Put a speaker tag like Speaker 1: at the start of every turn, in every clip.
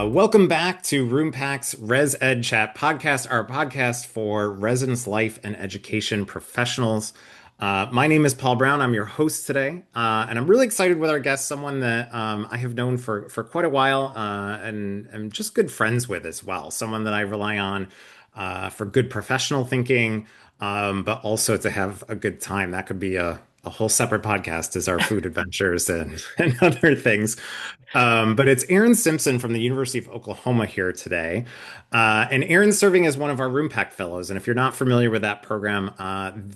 Speaker 1: Welcome back to Roompact's ResEdChat podcast, our podcast for residence life and education professionals. My name is Paul Brown. I'm your host today, and I'm really excited with our guest, someone that I have known for quite a while and am just good friends with as well. Someone that I rely on for good professional thinking, but also to have a good time. That could be a whole separate podcast is our food adventures and other things. But it's Erin Simpson from the University of Oklahoma here today. And Erin's serving as one of our Roompact Fellows. And if you're not familiar with that program,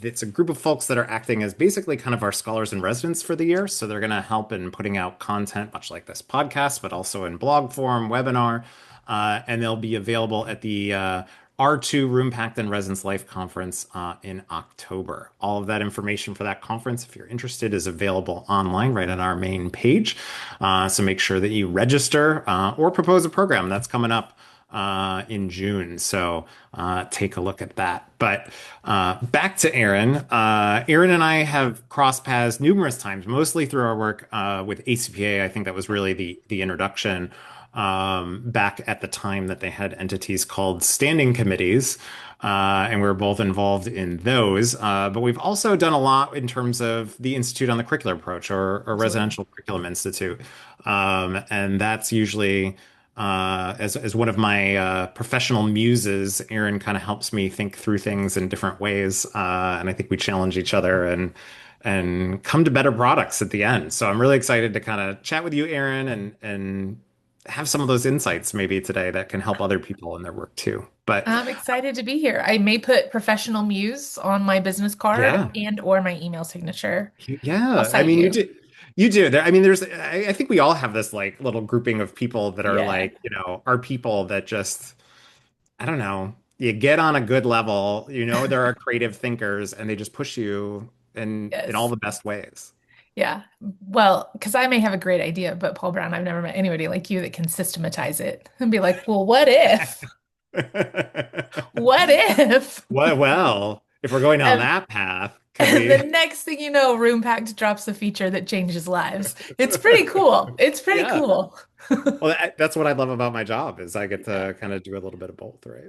Speaker 1: it's a group of folks that are acting as basically kind of our scholars in residence for the year. So they're going to help in putting out content, much like this podcast, but also in blog form, webinar. And they'll be available at the R2 Roompact and Residence Life Conference in October. All of that information for that conference, if you're interested, is available online right on our main page. So make sure that you register or propose a program that's coming up in June. So take a look at that. But back to Erin. Erin and I have crossed paths numerous times, mostly through our work with ACPA. I think that was really the introduction back at the time that they had entities called standing committees. And we were both involved in those. But we've also done a lot in terms of the Institute on the Curricular Approach or
Speaker 2: Absolutely.
Speaker 1: Residential Curriculum Institute. And that's usually, as one of my professional muses, Erin kind of helps me think through things in different ways. And I think we challenge each other and come to better products at the end. So I'm really excited to kind of chat with you, Erin, and have some of those insights maybe today that can help other people in their work too. But
Speaker 2: I'm excited to be here. I may put professional muse on my business card
Speaker 1: yeah,
Speaker 2: and or my email signature. I'll
Speaker 1: yeah. I
Speaker 2: cite
Speaker 1: mean, you
Speaker 2: you.
Speaker 1: do. You do. There, I mean, I think we all have this like little grouping of people that are
Speaker 2: Yeah.
Speaker 1: like, are people that just, I don't know, you get on a good level, there are creative thinkers and they just push you in all
Speaker 2: Yes.
Speaker 1: the best ways.
Speaker 2: Yeah. Well, because I may have a great idea, but Paul Brown, I've never met anybody like you that can systematize it and be like, well, what if? What if?
Speaker 1: Well, if we're going down
Speaker 2: And,
Speaker 1: that path, could
Speaker 2: and the
Speaker 1: we?
Speaker 2: next thing you know, Roompact drops a feature that changes lives. It's pretty cool. It's pretty
Speaker 1: Yeah.
Speaker 2: cool.
Speaker 1: Well, that's what I love about my job is I get
Speaker 2: Yeah,
Speaker 1: to kind of do a little bit of both, right?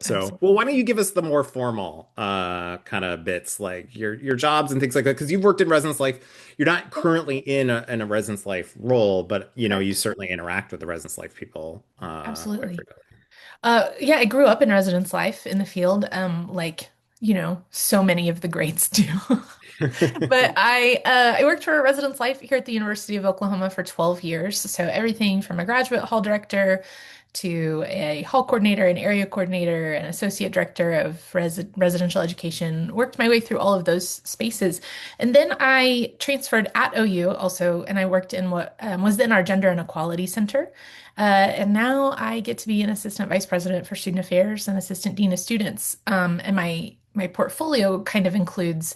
Speaker 1: So, well,
Speaker 2: absolutely.
Speaker 1: why don't you give us the more formal kind of bits, like your jobs and things like that? Because you've worked in residence life. You're not
Speaker 2: Yeah,
Speaker 1: currently in a residence life role, but you
Speaker 2: correct.
Speaker 1: certainly interact with the residence life people quite
Speaker 2: Absolutely.
Speaker 1: frequently.
Speaker 2: Yeah, I grew up in residence life in the field, like, so many of the greats do. But I worked for residence life here at the University of Oklahoma for 12 years. So everything from a graduate hall director to a hall coordinator, an area coordinator, an associate director of residential education, worked my way through all of those spaces. And then I transferred at OU also, and I worked in what was then our Gender and Equality Center. And now I get to be an assistant vice president for student affairs and assistant dean of students. And my portfolio kind of includes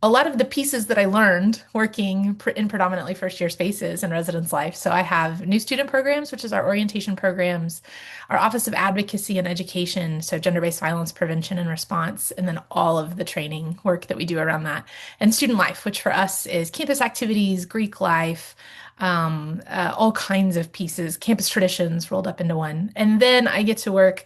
Speaker 2: a lot of the pieces that I learned working in predominantly first year spaces and residence life. So I have new student programs, which is our orientation programs, our Office of Advocacy and Education, so gender-based violence prevention and response, and then all of the training work that we do around that. And student life, which for us is campus activities, Greek life, all kinds of pieces, campus traditions rolled up into one. And then I get to work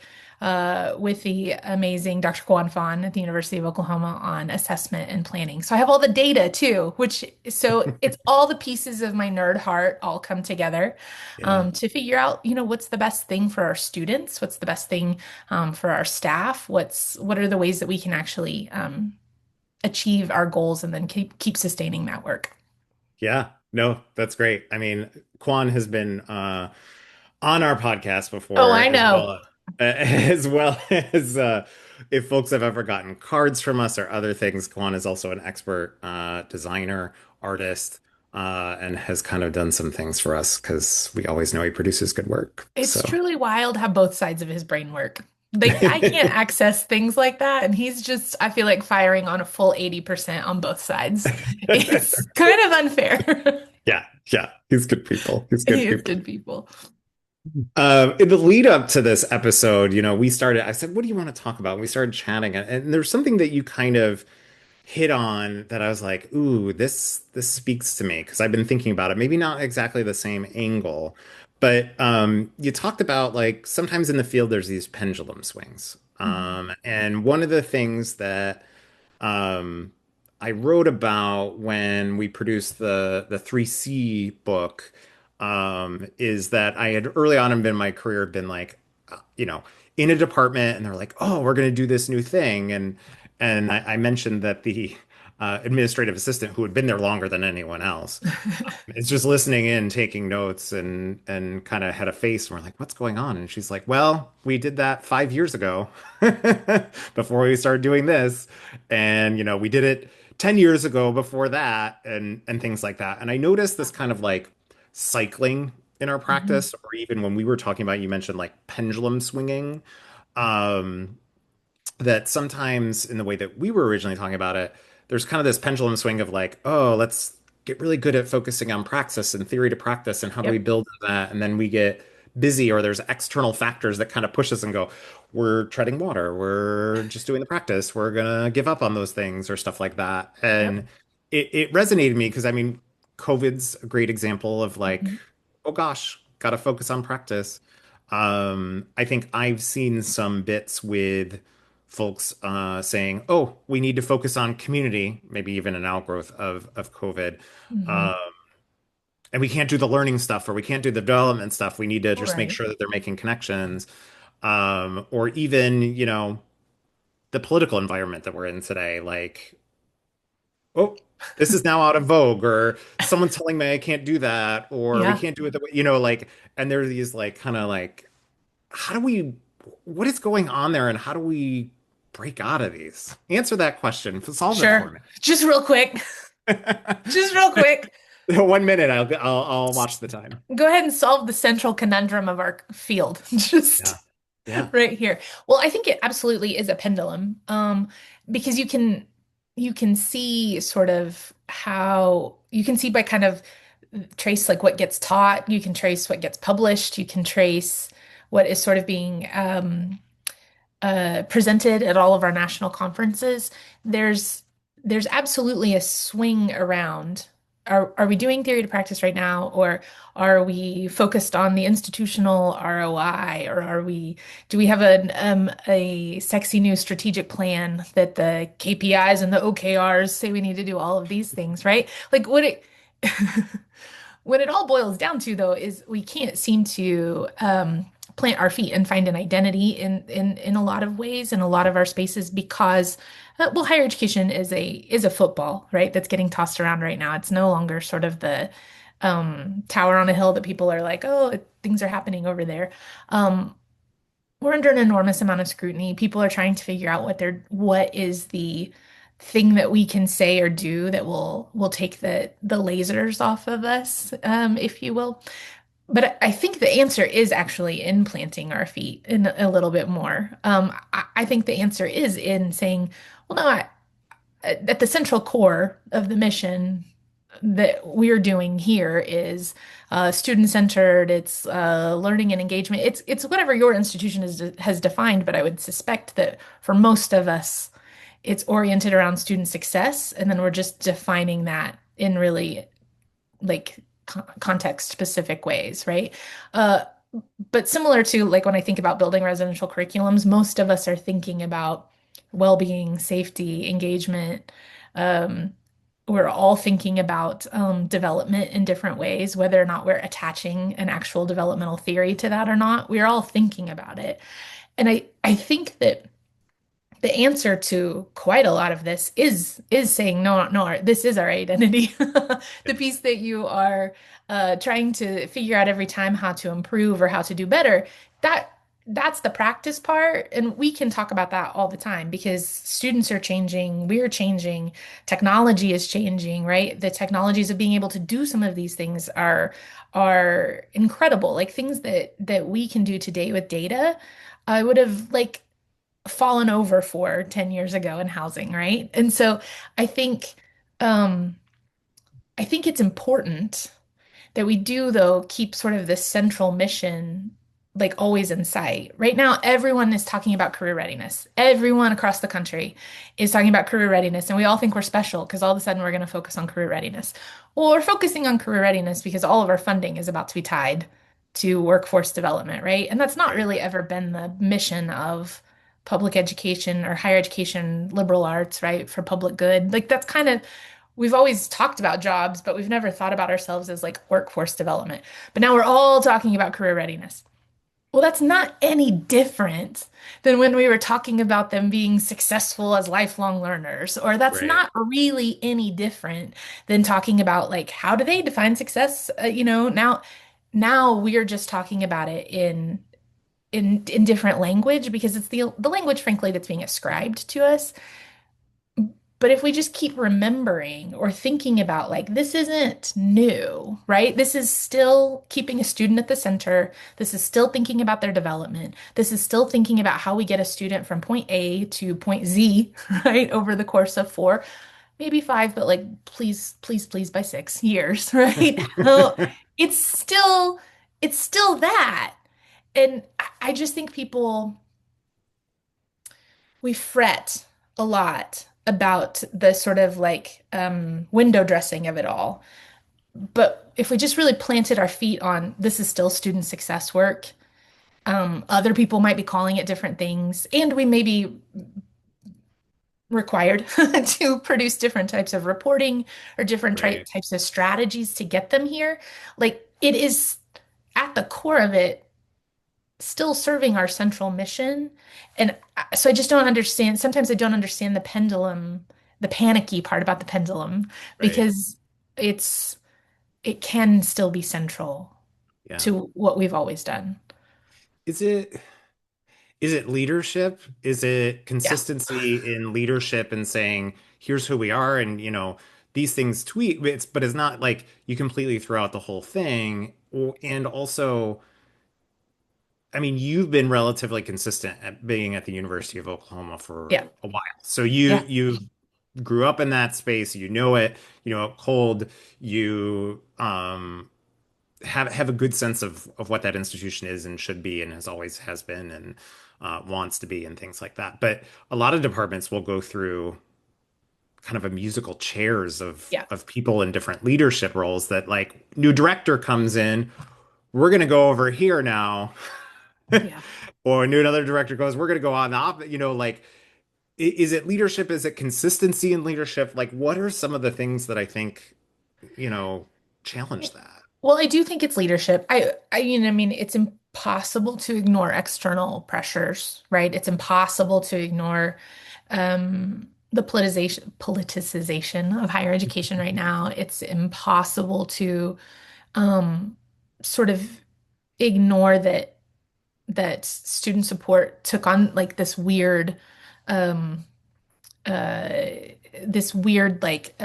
Speaker 2: with the amazing Dr. Kwan Fan at the University of Oklahoma on assessment and planning. So I have all the data too, so it's all the pieces of my nerd heart all come together
Speaker 1: Yeah.
Speaker 2: to figure out, what's the best thing for our students, what's the best thing for our staff, what are the ways that we can actually achieve our goals and then keep sustaining that work.
Speaker 1: Yeah. No, that's great. I mean, Kwan has been on our podcast
Speaker 2: Oh,
Speaker 1: before
Speaker 2: I know.
Speaker 1: as well as if folks have ever gotten cards from us or other things. Kwan is also an expert designer, artist, and has kind of done some things for us because we always know he produces good work.
Speaker 2: It's
Speaker 1: So
Speaker 2: truly wild how both sides of his brain work. Like I can't access things like that, and he's just, I feel like firing on a full 80% on both sides. It's kind of unfair.
Speaker 1: yeah, yeah, he's good people. He's
Speaker 2: He
Speaker 1: good
Speaker 2: is
Speaker 1: people.
Speaker 2: good people.
Speaker 1: In the lead up to this episode, I said, what do you want to talk about? And we started chatting, and there's something that you kind of hit on that I was like, ooh, this speaks to me because I've been thinking about it. Maybe not exactly the same angle, But you talked about like sometimes in the field there's these pendulum swings.
Speaker 2: Mhm.
Speaker 1: And one of the things that um, I wrote about when we produced the 3C book is that I had early on in my career been like, you know, in a department and they're like, oh, we're going to do this new thing. And I mentioned that the administrative assistant who had been there longer than anyone else is just listening in, taking notes, and kind of had a face. And we're like, "What's going on?" And she's like, "Well, we did that 5 years ago, before we started doing this, and we did it 10 years ago before that, and things like that." And I noticed this kind of like cycling in our
Speaker 2: Mhm.
Speaker 1: practice, or even when we were talking about, you mentioned like pendulum swinging. Um, that sometimes in the way that we were originally talking about it, there's kind of this pendulum swing of like, oh, let's get really good at focusing on praxis and theory to practice and how do we
Speaker 2: Yep.
Speaker 1: build that? And then we get busy or there's external factors that kind of push us and go, we're treading water, we're just doing the practice, we're gonna give up on those things or stuff like that.
Speaker 2: Yep.
Speaker 1: And it resonated with me because I mean, COVID's a great example of like,
Speaker 2: Mhm.
Speaker 1: oh gosh, gotta focus on practice. I think I've seen some bits with folks saying, "Oh, we need to focus on community," maybe even an outgrowth of COVID,
Speaker 2: Mhm.
Speaker 1: uh, and we can't do the learning stuff or we can't do the development stuff. We need to just make
Speaker 2: Right.
Speaker 1: sure that they're making connections, or even the political environment that we're in today, like, oh. This is now out of vogue, or someone's telling me I can't do that, or we
Speaker 2: Yeah.
Speaker 1: can't do it the way, like, and there are these like kind of like how do we, what is going on there and how do we break out of these? Answer that question. Solve it for
Speaker 2: Sure.
Speaker 1: me.
Speaker 2: Just real quick. Just real quick.
Speaker 1: 1 minute, I'll watch the time.
Speaker 2: Go ahead and solve the central conundrum of our field.
Speaker 1: Yeah.
Speaker 2: Just
Speaker 1: Yeah.
Speaker 2: right here. Well, I think it absolutely is a pendulum. Because you can see sort of how you can see by kind of trace like what gets taught, you can trace what gets published, you can trace what is sort of being presented at all of our national conferences. There's there's absolutely a swing around. Are we doing theory to practice right now, or are we focused on the institutional ROI, or do we have a sexy new strategic plan that the KPIs and the OKRs say we need to do all of these things, right? Like what it what it all boils down to, though, is we can't seem to plant our feet and find an identity in a lot of ways in a lot of our spaces because, well, higher education is a football, right? That's getting tossed around right now. It's no longer sort of the tower on a hill that people are like, oh, things are happening over there. Um, we're under an enormous amount of scrutiny. People are trying to figure out what is the thing that we can say or do that will take the lasers off of us, if you will. But I think the answer is actually in planting our feet in a little bit more. I think the answer is in saying, well, no, at the central core of the mission that we're doing here is student-centered. It's learning and engagement. It's whatever your institution has defined, but I would suspect that for most of us, it's oriented around student success, and then we're just defining that in really like context specific ways, right? Uh, but similar to like when I think about building residential curriculums, most of us are thinking about well-being, safety, engagement. Um, we're all thinking about development in different ways, whether or not we're attaching an actual developmental theory to that or not. We're all thinking about it. And I think that the answer to quite a lot of this is saying no, no, this is our identity. The piece that you are trying to figure out every time how to improve or how to do better, that that's the practice part, and we can talk about that all the time because students are changing, we're changing, technology is changing, right? The technologies of being able to do some of these things are incredible, like things that we can do today with data. I would have like fallen over for 10 years ago in housing, right? And so I think um I think it's important that we do though keep sort of this central mission like always in sight. Right now everyone is talking about career readiness. Everyone across the country is talking about career readiness and we all think we're special because all of a sudden we're going to focus on career readiness. Well, we're focusing on career readiness because all of our funding is about to be tied. to workforce development, right? And that's not
Speaker 1: Right.
Speaker 2: really ever been the mission of public education or higher education, liberal arts, right? For public good. Like that's kind of, we've always talked about jobs, but we've never thought about ourselves as like workforce development. But now we're all talking about career readiness. Well, that's not any different than when we were talking about them being successful as lifelong learners, or that's
Speaker 1: Right.
Speaker 2: not really any different than talking about like how do they define success? Now we are just talking about it in different language because it's the language, frankly, that's being ascribed to us. But if we just keep remembering or thinking about like, this isn't new, right? This is still keeping a student at the center. This is still thinking about their development. This is still thinking about how we get a student from point A to point Z, right? Over the course of four, maybe five, but like, please, please, please, by 6 years, right? How- it's still, it's still that. And I just think we fret a lot about the sort of like window dressing of it all. But if we just really planted our feet on this is still student success work, other people might be calling it different things, and we may be required to produce different types of reporting or different
Speaker 1: Right.
Speaker 2: types of strategies to get them here. Like it is at the core of it still serving our central mission. And so I just don't understand. Sometimes I don't understand the pendulum, the panicky part about the pendulum,
Speaker 1: Right.
Speaker 2: because it's it can still be central
Speaker 1: Yeah.
Speaker 2: to what we've always done.
Speaker 1: Is it leadership? Is it
Speaker 2: Yeah.
Speaker 1: consistency in leadership and saying, here's who we are and these things tweet but it's not like you completely throw out the whole thing. And also, I mean, you've been relatively consistent at being at the University of Oklahoma for
Speaker 2: Yeah.
Speaker 1: a while. So you
Speaker 2: Yeah.
Speaker 1: you grew up in that space, you know it cold, you have a good sense of what that institution is and should be and has always has been and wants to be and things like that. But a lot of departments will go through kind of a musical chairs
Speaker 2: Yeah.
Speaker 1: of people in different leadership roles that like new director comes in, we're going to go over here now.
Speaker 2: Yeah.
Speaker 1: Or new another director goes, we're going to go on the opposite, like is it leadership? Is it consistency in leadership? Like what are some of the things that I think, you know, challenge that?
Speaker 2: Well, I do think it's leadership. I mean, it's impossible to ignore external pressures, right? It's impossible to ignore the politicization of higher education right now. It's impossible to um, sort of ignore that student support took on like um, uh, this weird like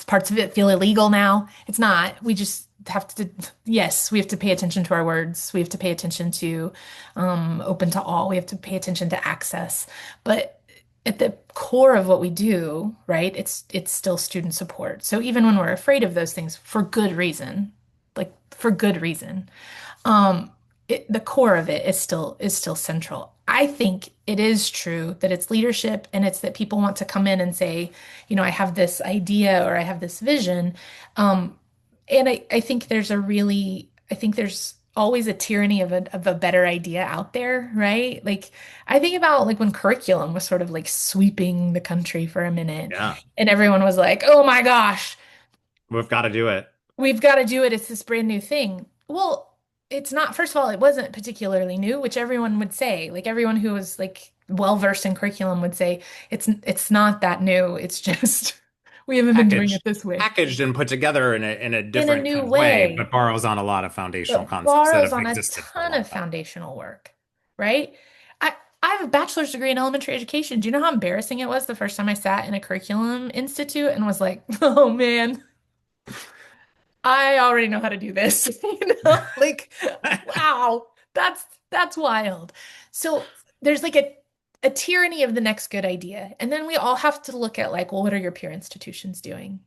Speaker 2: parts of it feel illegal now. It's not. We just have to, yes, we have to pay attention to our words. We have to pay attention to open to all. We have to pay attention to access. But at the core of what we do, right, it's still student support. So even when we're afraid of those things for good reason, like for good reason, um, the core of it is still central. I think it is true that it's leadership and it's that people want to come in and say, I have this idea or I have this vision. Um, and I think I think there's always a tyranny of a better idea out there, right? Like I think about like when curriculum was sort of like sweeping the country for a minute
Speaker 1: Yeah,
Speaker 2: and everyone was like, oh my gosh,
Speaker 1: we've got to do it.
Speaker 2: we've got to do it. It's this brand new thing. Well, it's not. First of all, it wasn't particularly new, which everyone would say. Like everyone who was like well versed in curriculum would say it's not that new. It's just we haven't been doing it
Speaker 1: packaged
Speaker 2: this way
Speaker 1: packaged and put together in a
Speaker 2: in a
Speaker 1: different
Speaker 2: new
Speaker 1: kind of way,
Speaker 2: way
Speaker 1: but borrows on a lot of foundational
Speaker 2: that
Speaker 1: concepts that
Speaker 2: borrows
Speaker 1: have
Speaker 2: on a
Speaker 1: existed for a
Speaker 2: ton
Speaker 1: long
Speaker 2: of
Speaker 1: time.
Speaker 2: foundational work, right? I I have a bachelor's degree in elementary education. Do you know how embarrassing it was the first time I sat in a curriculum institute and was like, oh man, I already know how to do this. Like, wow, that's wild. So there's like a tyranny of the next good idea. And then we all have to look at like, well, what are your peer institutions doing?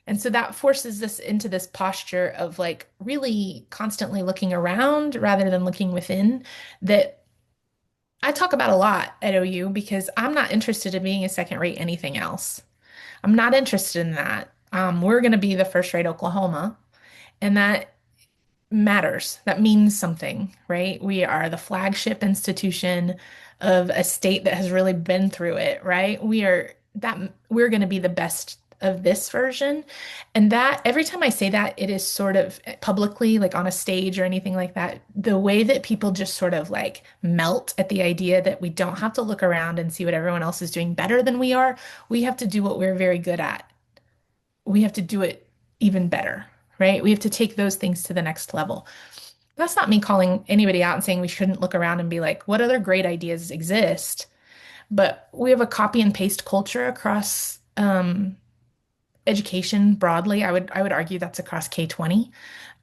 Speaker 2: And so that forces us into this posture of like really constantly looking around rather than looking within that I talk about a lot at OU because I'm not interested in being a second rate anything else. I'm not interested in that. We're going to be the first rate Oklahoma. And that matters. That means something, right? We are the flagship institution of a state that has really been through it, right? We're going to be the best of this version. And that every time I say that, it is sort of publicly, like on a stage or anything like that, the way that people just sort of like melt at the idea that we don't have to look around and see what everyone else is doing better than we are. We have to do what we're very good at. We have to do it even better, right? We have to take those things to the next level. That's not me calling anybody out and saying we shouldn't look around and be like, what other great ideas exist? But we have a copy and paste culture across education broadly. I would argue that's across K-20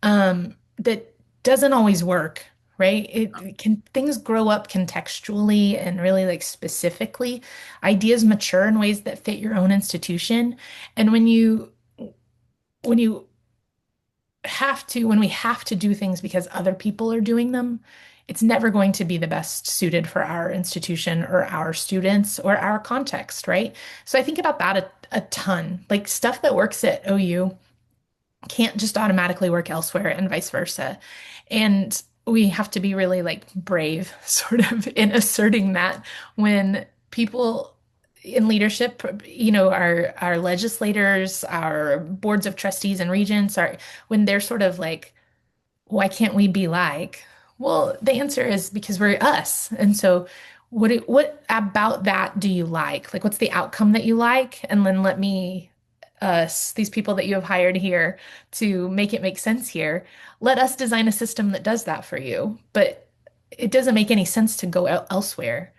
Speaker 2: that doesn't always work, right? It can things grow up contextually and really like specifically. Ideas mature in ways that fit your own institution. And when you when we have to do things because other people are doing them, it's never going to be the best suited for our institution or our students or our context, right? So I think about that a ton. Like stuff that works at OU can't just automatically work elsewhere and vice versa. And we have to be really like brave sort of in asserting that when people in leadership, our legislators, our boards of trustees and regents are when they're sort of like, why can't we be like? Well, the answer is because we're us. And so what about that do you like? Like what's the outcome that you like? And then let me us, these people that you have hired here to make it make sense here, let us design a system that does that for you. But it doesn't make any sense to go elsewhere.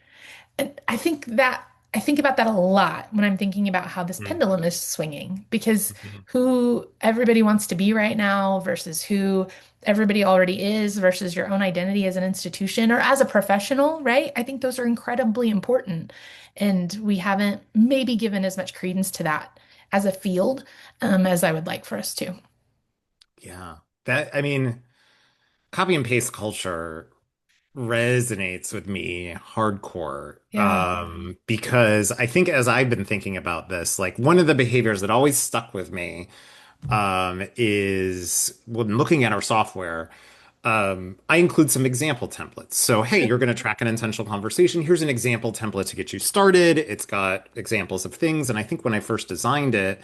Speaker 2: And I think about that a lot when I'm thinking about how this pendulum is swinging because
Speaker 1: Mhm.
Speaker 2: who everybody wants to be right now versus who everybody already is versus your own identity as an institution or as a professional, right? I think those are incredibly important. And we haven't maybe given as much credence to that as a field as I would like for us to.
Speaker 1: Yeah. I mean, copy and paste culture resonates with me hardcore.
Speaker 2: Yeah,
Speaker 1: Because I think as I've been thinking about this, like one of the behaviors that always stuck with me, is when looking at our software, I include some example templates. So, hey,
Speaker 2: sure,
Speaker 1: you're going to track an intentional conversation. Here's an example template to get you started. It's got examples of things. And I think when I first designed it,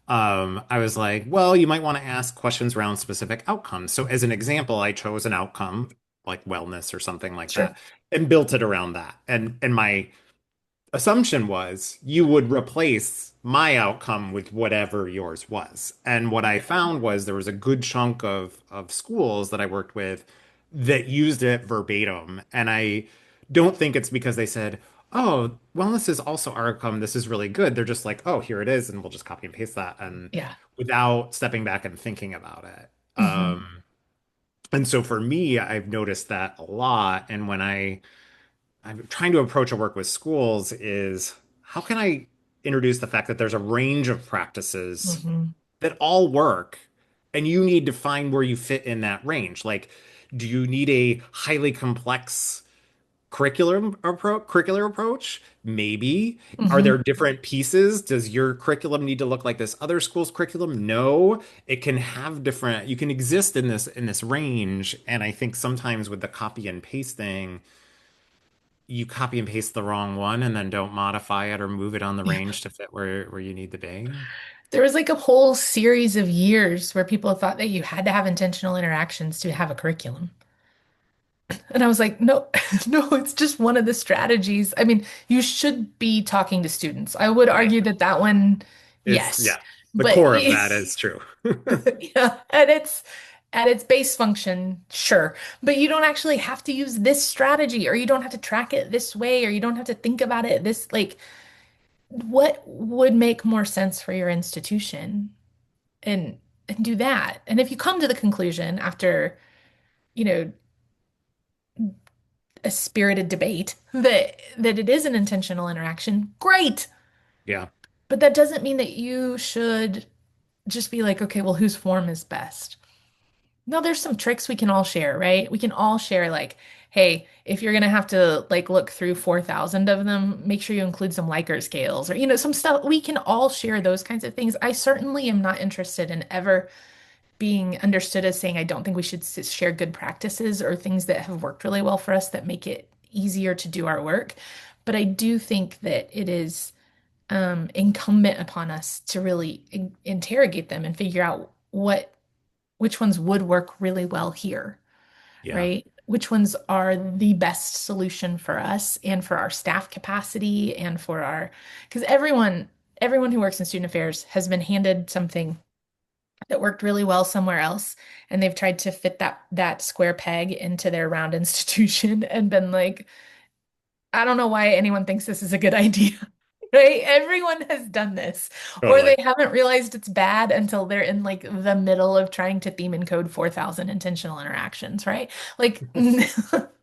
Speaker 1: I was like, well, you might want to ask questions around specific outcomes. So, as an example, I chose an outcome like wellness or something like
Speaker 2: sure.
Speaker 1: that and built it around that. And my assumption was you would replace my outcome with whatever yours was. And what I found was there was a good chunk of schools that I worked with that used it verbatim. And I don't think it's because they said, oh, wellness is also our outcome. This is really good. They're just like, oh, here it is, and we'll just copy and paste that, and
Speaker 2: Yeah.
Speaker 1: without stepping back and thinking about it.
Speaker 2: Hmm.
Speaker 1: And so for me, I've noticed that a lot. And when I'm trying to approach a work with schools is how can I introduce the fact that there's a range of practices
Speaker 2: Hmm.
Speaker 1: that all work and you need to find where you fit in that range. Like, do you need a highly complex curricular approach? Maybe. Are
Speaker 2: Hmm.
Speaker 1: there different pieces? Does your curriculum need to look like this other school's curriculum? No. It can have different, you can exist in this range. And I think sometimes with the copy and pasting, you copy and paste the wrong one and then don't modify it or move it on the
Speaker 2: Yeah.
Speaker 1: range to fit where you need to be.
Speaker 2: There was like a whole series of years where people thought that you had to have intentional interactions to have a curriculum. And I was like, no, no, it's just one of the strategies. I mean, you should be talking to students. I would
Speaker 1: Right.
Speaker 2: argue that that one,
Speaker 1: It's
Speaker 2: yes.
Speaker 1: yeah. The
Speaker 2: But
Speaker 1: core of that is true.
Speaker 2: yeah, at its base function, sure. But you don't actually have to use this strategy, or you don't have to track it this way, or you don't have to think about it this like what would make more sense for your institution? And do that. And if you come to the conclusion after, you know, a spirited debate that it is an intentional interaction, great.
Speaker 1: Yeah.
Speaker 2: But that doesn't mean that you should just be like, okay, well, whose form is best? No, there's some tricks we can all share, right? We can all share like, hey, if you're gonna have to like look through 4,000 of them, make sure you include some Likert scales or some stuff. We can all share those kinds of things. I certainly am not interested in ever being understood as saying I don't think we should share good practices or things that have worked really well for us that make it easier to do our work. But I do think that it is incumbent upon us to really interrogate them and figure out which ones would work really well here,
Speaker 1: Yeah.
Speaker 2: right? Which ones are the best solution for us and for our staff capacity and for our, because everyone who works in student affairs has been handed something that worked really well somewhere else, and they've tried to fit that square peg into their round institution and been like, I don't know why anyone thinks this is a good idea. Right? Everyone has done this, or they
Speaker 1: Totally.
Speaker 2: haven't realized it's bad until they're in like the middle of trying to theme and code 4,000 intentional interactions, right? Like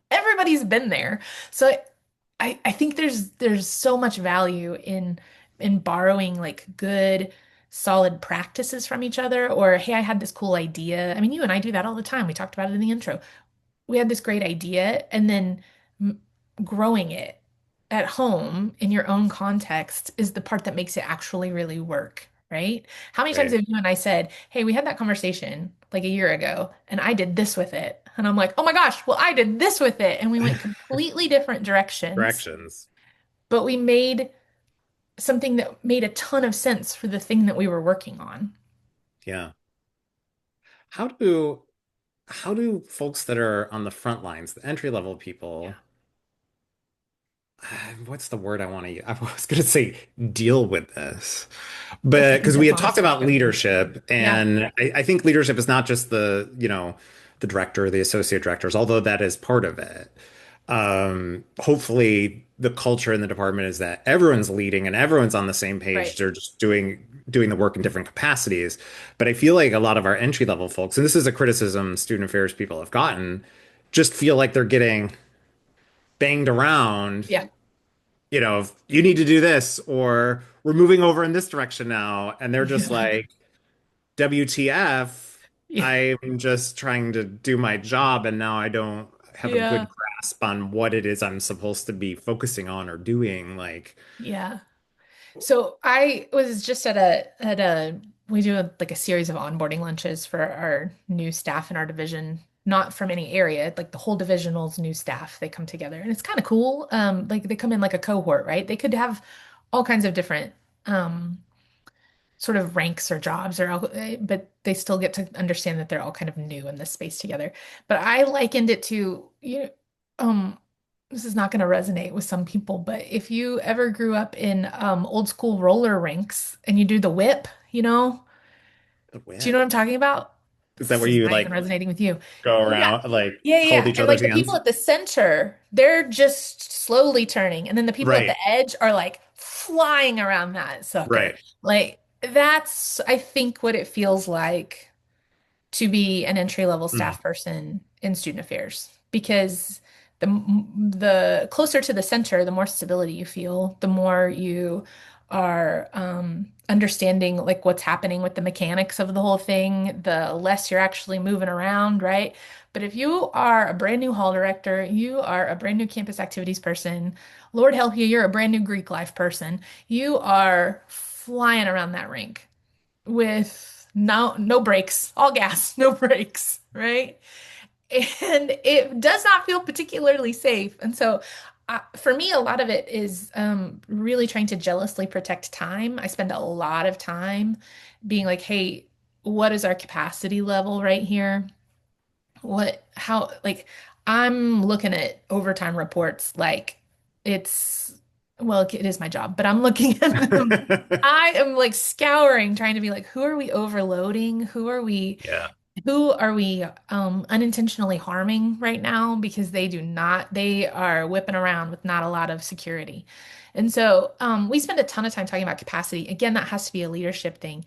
Speaker 2: everybody's been there. So I think there's so much value in borrowing like good solid practices from each other, or hey, I had this cool idea. I mean, you and I do that all the time. We talked about it in the intro. We had this great idea, and then m growing it at home in your own context is the part that makes it actually really work, right? How many times
Speaker 1: Right.
Speaker 2: have you and I said, hey, we had that conversation like a year ago, and I did this with it. And I'm like, oh my gosh, well, I did this with it. And we went completely different directions,
Speaker 1: Directions.
Speaker 2: but we made something that made a ton of sense for the thing that we were working on.
Speaker 1: Yeah. How do how do folks that are on the front lines, the entry level
Speaker 2: Yeah.
Speaker 1: people, what's the word I want to use? I was going to say deal with this,
Speaker 2: That's
Speaker 1: but
Speaker 2: a
Speaker 1: because we had
Speaker 2: dishonest
Speaker 1: talked about
Speaker 2: description.
Speaker 1: leadership,
Speaker 2: Yeah,
Speaker 1: and I think leadership is not just the director, the associate directors, although that is part of it. Hopefully, the culture in the department is that everyone's leading and everyone's on the same page.
Speaker 2: right.
Speaker 1: They're just doing the work in different capacities. But I feel like a lot of our entry level folks, and this is a criticism student affairs people have gotten, just feel like they're getting banged around,
Speaker 2: Yeah.
Speaker 1: you need to do this, or we're moving over in this direction now. And they're just
Speaker 2: Yeah.
Speaker 1: like, WTF,
Speaker 2: Yeah.
Speaker 1: I'm just trying to do my job, and now I don't have a
Speaker 2: Yeah.
Speaker 1: good grasp on what it is I'm supposed to be focusing on or doing. Like,
Speaker 2: Yeah. So I was just at a we do like a series of onboarding lunches for our new staff in our division, not from any area, like the whole divisional's new staff. They come together and it's kind of cool. Like they come in like a cohort, right? They could have all kinds of different sort of ranks or jobs or but they still get to understand that they're all kind of new in this space together. But I likened it to um this is not going to resonate with some people, but if you ever grew up in old school roller rinks and you do the whip,
Speaker 1: the
Speaker 2: do you know
Speaker 1: whip.
Speaker 2: what I'm talking about?
Speaker 1: Is that
Speaker 2: This
Speaker 1: where
Speaker 2: is
Speaker 1: you
Speaker 2: not even
Speaker 1: like
Speaker 2: resonating with you.
Speaker 1: go
Speaker 2: Yeah.
Speaker 1: around, like
Speaker 2: Yeah, yeah,
Speaker 1: hold
Speaker 2: yeah.
Speaker 1: each
Speaker 2: And
Speaker 1: other's
Speaker 2: like the people
Speaker 1: hands?
Speaker 2: at the center, they're just slowly turning. And then the people at the
Speaker 1: Right,
Speaker 2: edge are like flying around that sucker.
Speaker 1: right.
Speaker 2: Like that's, I think, what it feels like to be an entry-level
Speaker 1: Mm.
Speaker 2: staff person in student affairs because the closer to the center, the more stability you feel, the more you are understanding like what's happening with the mechanics of the whole thing, the less you're actually moving around, right? But if you are a brand new hall director, you are a brand new campus activities person, Lord help you, you're a brand new Greek life person, you are flying around that rink with no brakes, all gas, no brakes, right? And it does not feel particularly safe. And so, for me, a lot of it is really trying to jealously protect time. I spend a lot of time being like, hey, what is our capacity level right here? Like, I'm looking at overtime reports like it's, well, it is my job, but I'm looking at them. I am like scouring, trying to be like, who are we overloading?
Speaker 1: Yeah.
Speaker 2: Who are we unintentionally harming right now? Because they are whipping around with not a lot of security. And so we spend a ton of time talking about capacity. Again, that has to be a leadership thing.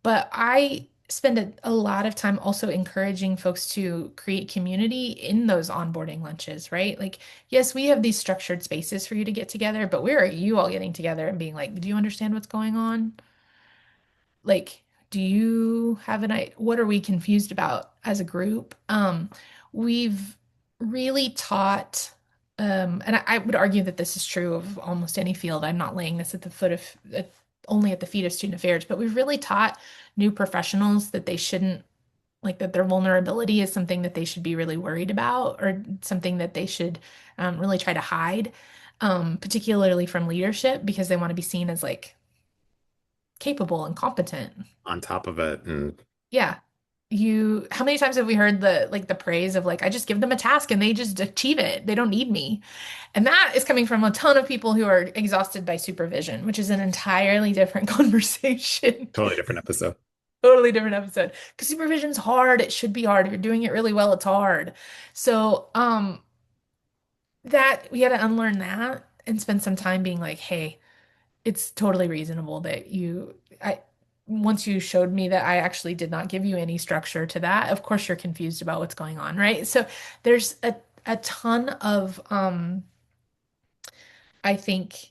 Speaker 2: But I spend a lot of time also encouraging folks to create community in those onboarding lunches, right? Like, yes, we have these structured spaces for you to get together, but where are you all getting together and being like, do you understand what's going on? Like, do you have what are we confused about as a group? We've really taught, and I would argue that this is true of almost any field. I'm not laying this at the foot of, only at the feet of student affairs, but we've really taught new professionals that they shouldn't like that their vulnerability is something that they should be really worried about or something that they should really try to hide, particularly from leadership because they want to be seen as like capable and competent.
Speaker 1: On top of it. And
Speaker 2: Yeah. How many times have we heard the praise of like, I just give them a task and they just achieve it. They don't need me. And that is coming from a ton of people who are exhausted by supervision, which is an entirely different conversation.
Speaker 1: totally different episode.
Speaker 2: Totally different episode. Because supervision's hard. It should be hard. If you're doing it really well, it's hard. So, that we had to unlearn that and spend some time being like, hey, it's totally reasonable that I once you showed me that I actually did not give you any structure to that, of course you're confused about what's going on, right? So there's a ton of I think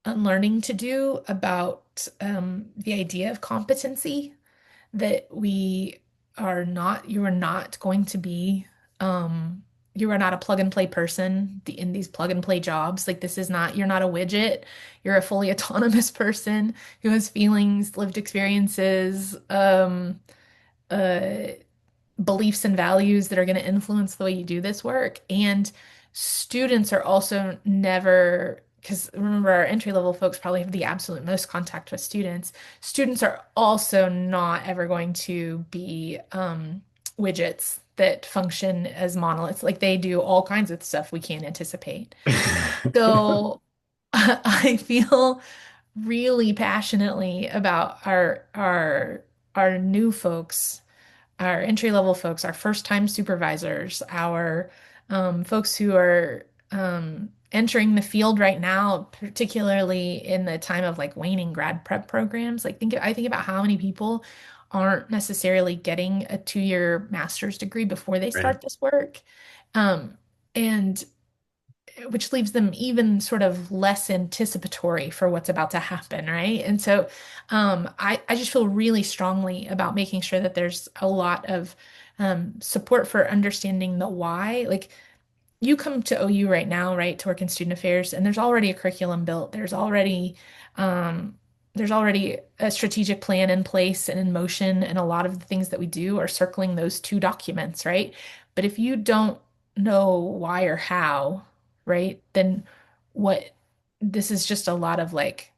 Speaker 2: unlearning to do about the idea of competency that you are not going to be you are not a plug and play person in these plug and play jobs. Like this is not, you're not a widget. You're a fully autonomous person who has feelings, lived experiences, uh, beliefs and values that are going to influence the way you do this work. And students are also never, because remember, our entry level folks probably have the absolute most contact with students. Students are also not ever going to be widgets that function as monoliths. Like they do all kinds of stuff we can't anticipate. So I feel really passionately about our new folks, our entry level folks, our first time supervisors, our folks who are entering the field right now, particularly in the time of like waning grad prep programs. I think about how many people aren't necessarily getting a 2-year master's degree before they
Speaker 1: Right.
Speaker 2: start this work. Um, and which leaves them even sort of less anticipatory for what's about to happen, right? And so I just feel really strongly about making sure that there's a lot of support for understanding the why. Like you come to OU right now, right, to work in student affairs, and there's already a curriculum built. Um, there's already a strategic plan in place and in motion, and a lot of the things that we do are circling those two documents, right? But if you don't know why or how, right, then what this is just a lot of like,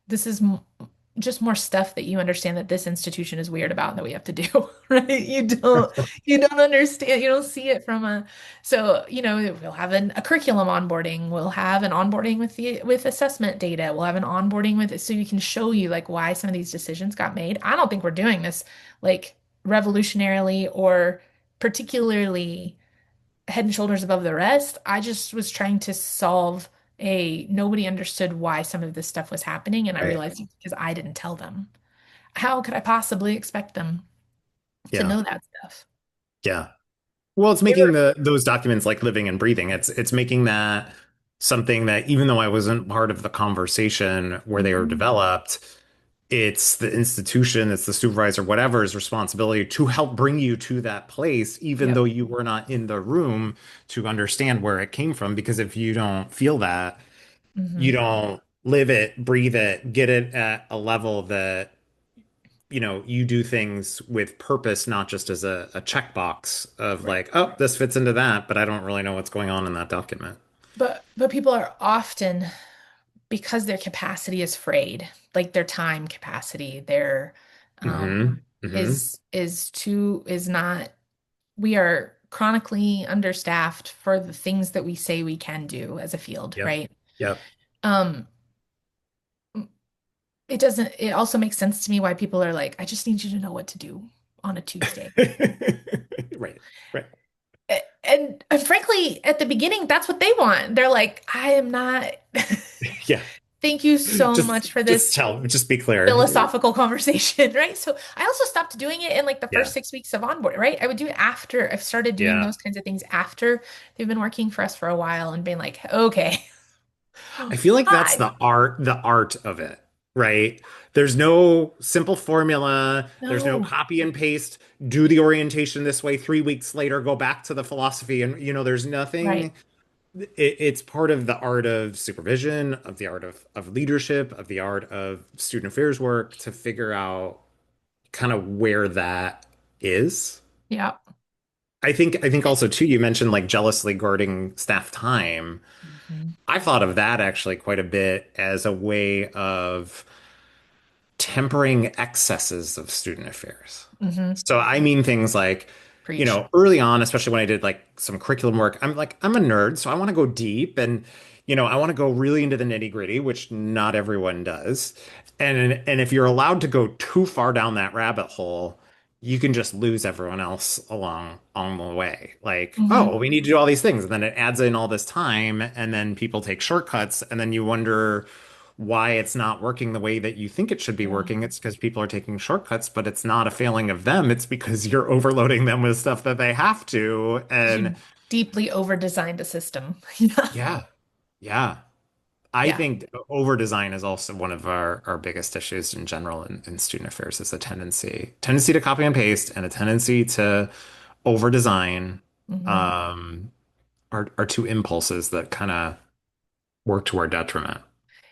Speaker 2: just more stuff that you understand that this institution is weird about and that we have to do, right? You don't understand, you don't see it from a, so, we'll have a curriculum onboarding, we'll have an onboarding with assessment data, we'll have an onboarding with it so you can show you like why some of these decisions got made. I don't think we're doing this like revolutionarily or particularly head and shoulders above the rest. I just was trying to solve nobody understood why some of this stuff was happening, and I
Speaker 1: Right.
Speaker 2: realized it's because I didn't tell them. How could I possibly expect them to
Speaker 1: Yeah.
Speaker 2: know that stuff?
Speaker 1: Yeah. Well, it's
Speaker 2: You
Speaker 1: making
Speaker 2: ever-
Speaker 1: those documents like living and breathing. It's making that something that even though I wasn't part of the conversation where they were
Speaker 2: Mhm.
Speaker 1: developed, it's the institution, it's the supervisor, whatever's responsibility to help bring you to that place, even though
Speaker 2: Yep.
Speaker 1: you were not in the room to understand where it came from. Because if you don't feel that, you
Speaker 2: Hmm.
Speaker 1: don't live it, breathe it, get it at a level that you do things with purpose, not just as a checkbox of
Speaker 2: Right.
Speaker 1: like, oh, this fits into that, but I don't really know what's going on in that document.
Speaker 2: But people are often, because their capacity is frayed, like their time capacity, their
Speaker 1: Hmm. Hmm.
Speaker 2: is not, we are chronically understaffed for the things that we say we can do as a field,
Speaker 1: Yep.
Speaker 2: right?
Speaker 1: Yep.
Speaker 2: Um, it also makes sense to me why people are like, I just need you to know what to do on a Tuesday.
Speaker 1: Right. Right.
Speaker 2: And frankly, at the beginning, that's what they want. They're like, I am not,
Speaker 1: Yeah.
Speaker 2: thank you so
Speaker 1: Just
Speaker 2: much for
Speaker 1: just
Speaker 2: this
Speaker 1: tell, just be clear.
Speaker 2: philosophical conversation, right? So I also stopped doing it in like the
Speaker 1: Yeah.
Speaker 2: first 6 weeks of onboard, right? I would do it after I've started doing
Speaker 1: Yeah.
Speaker 2: those kinds of things after they've been working for us for a while and being like, okay,
Speaker 1: I feel like that's
Speaker 2: hi.
Speaker 1: the art of it, right? There's no simple formula. There's no
Speaker 2: No,
Speaker 1: copy and paste. Do the orientation this way. 3 weeks later, go back to the philosophy. And, there's
Speaker 2: right.
Speaker 1: nothing. It's part of the art of supervision, of the art of leadership, of the art of student affairs work to figure out kind of where that is.
Speaker 2: Yeah.
Speaker 1: I think also too, you mentioned like jealously guarding staff time.
Speaker 2: Hmm.
Speaker 1: I thought of that actually quite a bit as a way of tempering excesses of student affairs.
Speaker 2: Hmm.
Speaker 1: So I mean things like,
Speaker 2: Preach.
Speaker 1: early on, especially when I did like some curriculum work, I'm a nerd, so I want to go deep and I want to go really into the nitty-gritty, which not everyone does. And if you're allowed to go too far down that rabbit hole, you can just lose everyone else along the way. Like,
Speaker 2: Hmm.
Speaker 1: oh, we need to do all these things, and then it adds in all this time, and then people take shortcuts, and then you wonder why it's not working the way that you think it should be
Speaker 2: Yeah.
Speaker 1: working. It's because people are taking shortcuts, but it's not a failing of them. It's because you're overloading them with stuff that they have to.
Speaker 2: Because
Speaker 1: And
Speaker 2: you deeply over-designed a system. Yeah.
Speaker 1: yeah, yeah. I
Speaker 2: Yeah.
Speaker 1: think over design is also one of our biggest issues in general in student affairs is a tendency to copy and paste and a tendency to over design
Speaker 2: Hmm.
Speaker 1: um, are two impulses that kind of work to our detriment.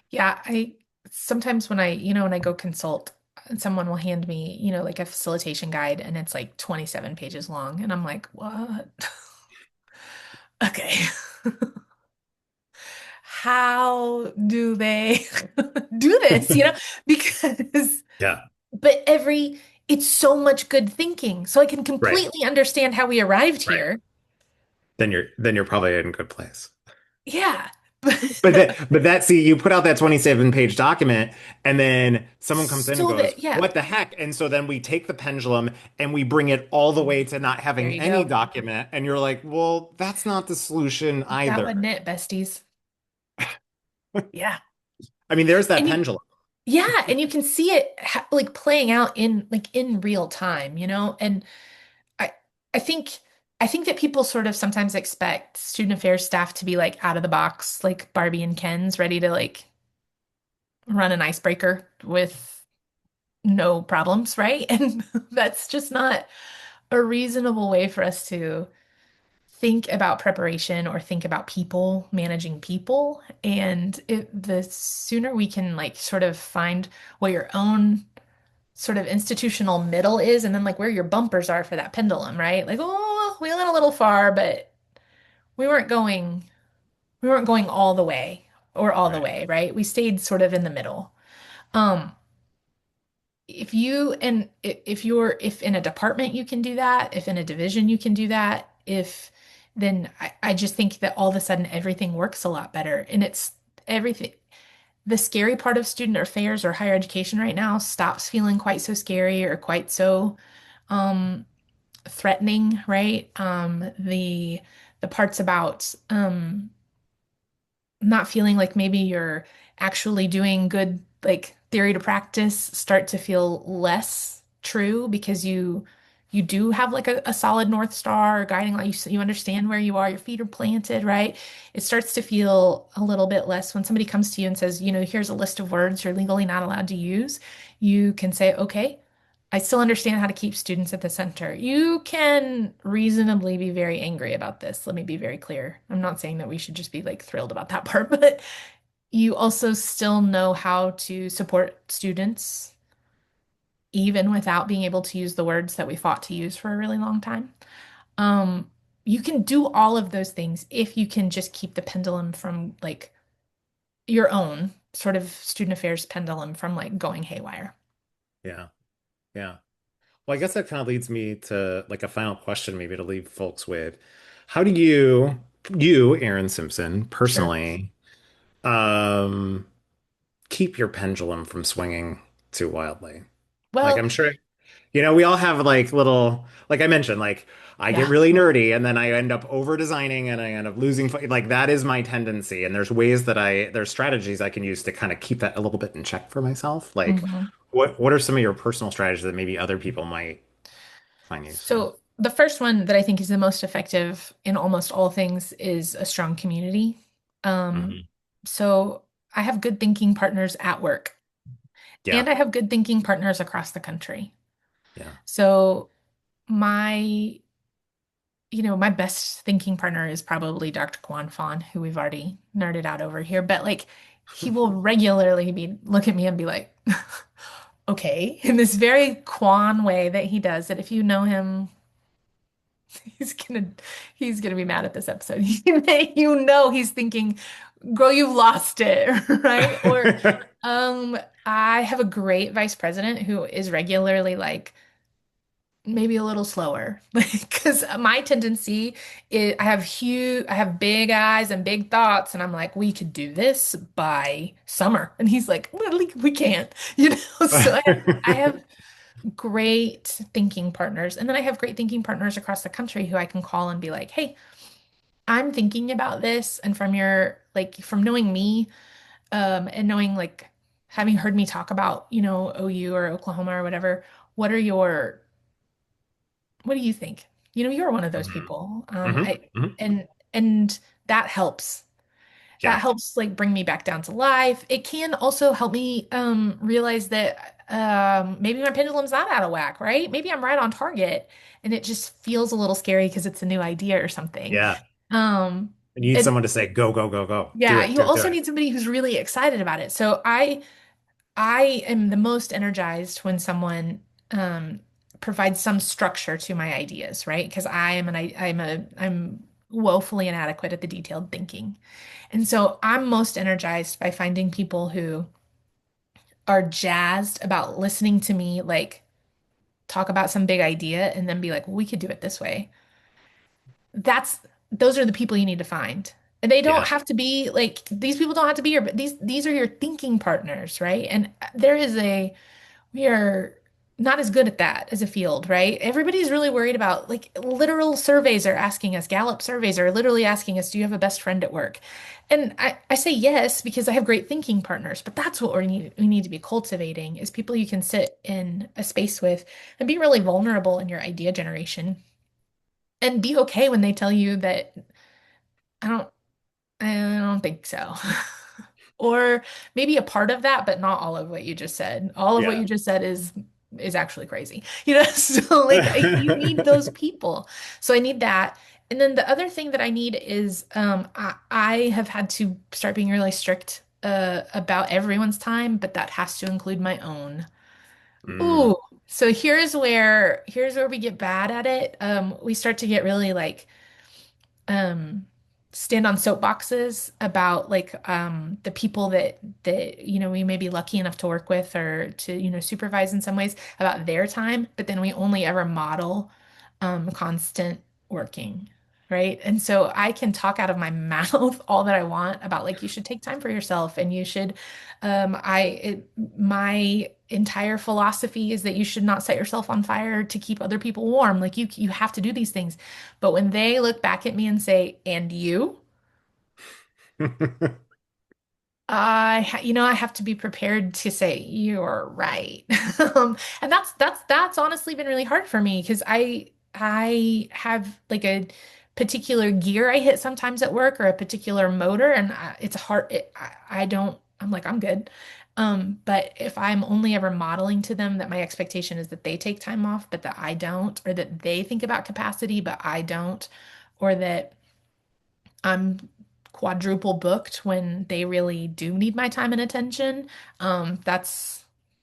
Speaker 2: Yeah. I sometimes when I go consult, someone will hand me, like a facilitation guide and it's like 27 pages long. And I'm like, what? Okay. How do they do this? Because,
Speaker 1: Yeah,
Speaker 2: but it's so much good thinking. So I can
Speaker 1: right,
Speaker 2: completely understand how we arrived
Speaker 1: right.
Speaker 2: here.
Speaker 1: Then you're probably in a good place.
Speaker 2: Yeah.
Speaker 1: But you put out that 27-page document, and then someone comes in and
Speaker 2: So
Speaker 1: goes,
Speaker 2: that, yeah,
Speaker 1: "What the heck?" And so then we take the pendulum and we bring it all the way to not
Speaker 2: there
Speaker 1: having
Speaker 2: you
Speaker 1: any
Speaker 2: go.
Speaker 1: document, and you're like, "Well, that's not the solution
Speaker 2: That
Speaker 1: either."
Speaker 2: wasn't it, besties. Yeah.
Speaker 1: I mean, there's that
Speaker 2: And you,
Speaker 1: pendulum.
Speaker 2: yeah, and you can see it like playing out in real time, And I I think I think that people sort of sometimes expect student affairs staff to be like out of the box, like Barbie and Ken's, ready to like run an icebreaker with no problems, right? And that's just not a reasonable way for us to think about preparation or think about people, managing people. And the sooner we can like sort of find what your own sort of institutional middle is and then like where your bumpers are for that pendulum, right? Like, oh, we went a little far, but we weren't going we weren't going all the way or all the
Speaker 1: Right.
Speaker 2: way, right? We stayed sort of in the middle. Um, if in a department you can do that, if in a division you can do that, if then I just think that all of a sudden everything works a lot better. And it's everything. The scary part of student affairs or higher education right now stops feeling quite so scary or quite so um, threatening, right? The parts about not feeling like maybe you're actually doing good like theory to practice start to feel less true because you do have like a solid North Star or guiding light. You understand where you are, your feet are planted, right? It starts to feel a little bit less when somebody comes to you and says, here's a list of words you're legally not allowed to use. You can say, okay, I still understand how to keep students at the center. You can reasonably be very angry about this. Let me be very clear. I'm not saying that we should just be like thrilled about that part, but you also still know how to support students even without being able to use the words that we fought to use for a really long time. Um, you can do all of those things if you can just keep the pendulum from like your own sort of student affairs pendulum from like going haywire.
Speaker 1: Yeah. Yeah. Well, I guess that kind of leads me to like a final question, maybe to leave folks with. How do you, Erin Simpson,
Speaker 2: Sure.
Speaker 1: personally, um, keep your pendulum from swinging too wildly? Like,
Speaker 2: Well,
Speaker 1: I'm sure, we all have like little, like I mentioned, like I get
Speaker 2: yeah.
Speaker 1: really nerdy and then I end up over designing and I end up losing, like that is my tendency. And there's strategies I can use to kind of keep that a little bit in check for myself. Like,
Speaker 2: Mhm.
Speaker 1: what are some of your personal strategies that maybe other people might find useful?
Speaker 2: So the first one that I think is the most effective in almost all things is a strong community. Um,
Speaker 1: Hmm.
Speaker 2: so I have good thinking partners at work,
Speaker 1: Yeah.
Speaker 2: and I have good thinking partners across the country.
Speaker 1: Yeah.
Speaker 2: So my, my best thinking partner is probably Dr. Kwan Fan, who we've already nerded out over here, but like he will regularly be look at me and be like, okay, in this very Kwan way that he does that if you know him he's gonna he's gonna be mad at this episode. He's thinking, girl, you've lost it, right? Or I have a great vice president who is regularly like maybe a little slower because my tendency is I have big eyes and big thoughts and I'm like we could do this by summer and he's like well, we can't so I have great thinking partners and then I have great thinking partners across the country who I can call and be like hey I'm thinking about this and from your like from knowing me and knowing like having heard me talk about OU or Oklahoma or whatever what are your what do you think? You're one of those
Speaker 1: Mhm.
Speaker 2: people.
Speaker 1: Mhm.
Speaker 2: I
Speaker 1: Mhm.
Speaker 2: and that helps. That
Speaker 1: Yeah.
Speaker 2: helps like bring me back down to life. It can also help me realize that maybe my pendulum's not out of whack, right? Maybe I'm right on target and it just feels a little scary because it's a new idea or something.
Speaker 1: Yeah.
Speaker 2: Um
Speaker 1: You need
Speaker 2: and
Speaker 1: someone to say, go, go, go, go. Do
Speaker 2: yeah,
Speaker 1: it,
Speaker 2: you
Speaker 1: do it, do
Speaker 2: also
Speaker 1: it.
Speaker 2: need somebody who's really excited about it. So I am the most energized when someone um, provides some structure to my ideas, right? Because I'm woefully inadequate at the detailed thinking. And so I'm most energized by finding people who are jazzed about listening to me like talk about some big idea and then be like, well, we could do it this way. That's those are the people you need to find. And they don't
Speaker 1: Yeah.
Speaker 2: have to be like these people don't have to be your but these are your thinking partners, right? And there is a we are not as good at that as a field, right? Everybody's really worried about like literal surveys are asking us, Gallup surveys are literally asking us, do you have a best friend at work? And I say yes because I have great thinking partners, but that's what we need to be cultivating is people you can sit in a space with and be really vulnerable in your idea generation and be okay when they tell you that I don't I don't think so. Or maybe a part of that, but not all of what you just said. All of what
Speaker 1: Yeah.
Speaker 2: you just said is actually crazy. So like you need those people. So I need that. And then the other thing that I need is I have had to start being really strict about everyone's time, but that has to include my own.
Speaker 1: Mm,
Speaker 2: Ooh, so here's where we get bad at it. We start to get really like um stand on soapboxes about like the people that we may be lucky enough to work with or to supervise in some ways about their time, but then we only ever model constant working, right? And so I can talk out of my mouth all that I want about like you should take time for yourself and you should my entire philosophy is that you should not set yourself on fire to keep other people warm. Like you have to do these things. But when they look back at me and say, "And you?" I have to be prepared to say you're right. And that's honestly been really hard for me because I have like a particular gear I hit sometimes at work or a particular motor, and it's hard. I don't. I'm like I'm good. But if I'm only ever modeling to them that my expectation is that they take time off, but that I don't, or that they think about capacity, but I don't, or that I'm quadruple booked when they really do need my time and attention.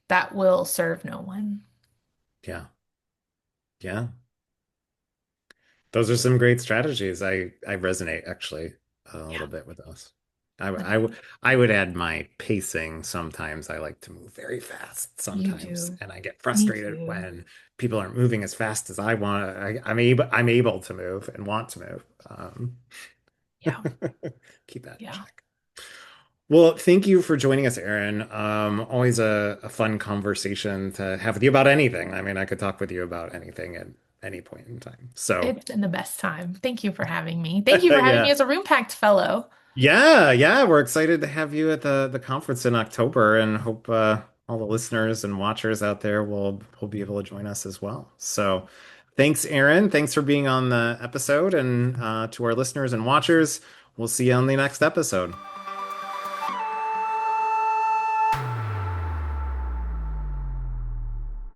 Speaker 2: That will serve no one.
Speaker 1: yeah. Yeah. Those are some great strategies. I resonate actually a
Speaker 2: Yeah,
Speaker 1: little bit with those. I would add my pacing sometimes. I like to move very fast
Speaker 2: you
Speaker 1: sometimes,
Speaker 2: do.
Speaker 1: and I get
Speaker 2: Me
Speaker 1: frustrated
Speaker 2: too.
Speaker 1: when people aren't moving as fast as I want. I'm able to move and want to move.
Speaker 2: Yeah,
Speaker 1: Keep that in
Speaker 2: yeah,
Speaker 1: check. Well, thank you for joining us, Erin. Always a fun conversation to have with you about anything. I mean, I could talk with you about anything at any point in time. So,
Speaker 2: it's been the best time. Thank you for having me. Thank you for having me
Speaker 1: yeah.
Speaker 2: as a Roompact Fellow.
Speaker 1: Yeah, we're excited to have you at the conference in October and hope all the listeners and watchers out there will be able to join us as well. So, thanks, Erin. Thanks for being on the episode, and to our listeners and watchers, we'll see you on the next episode.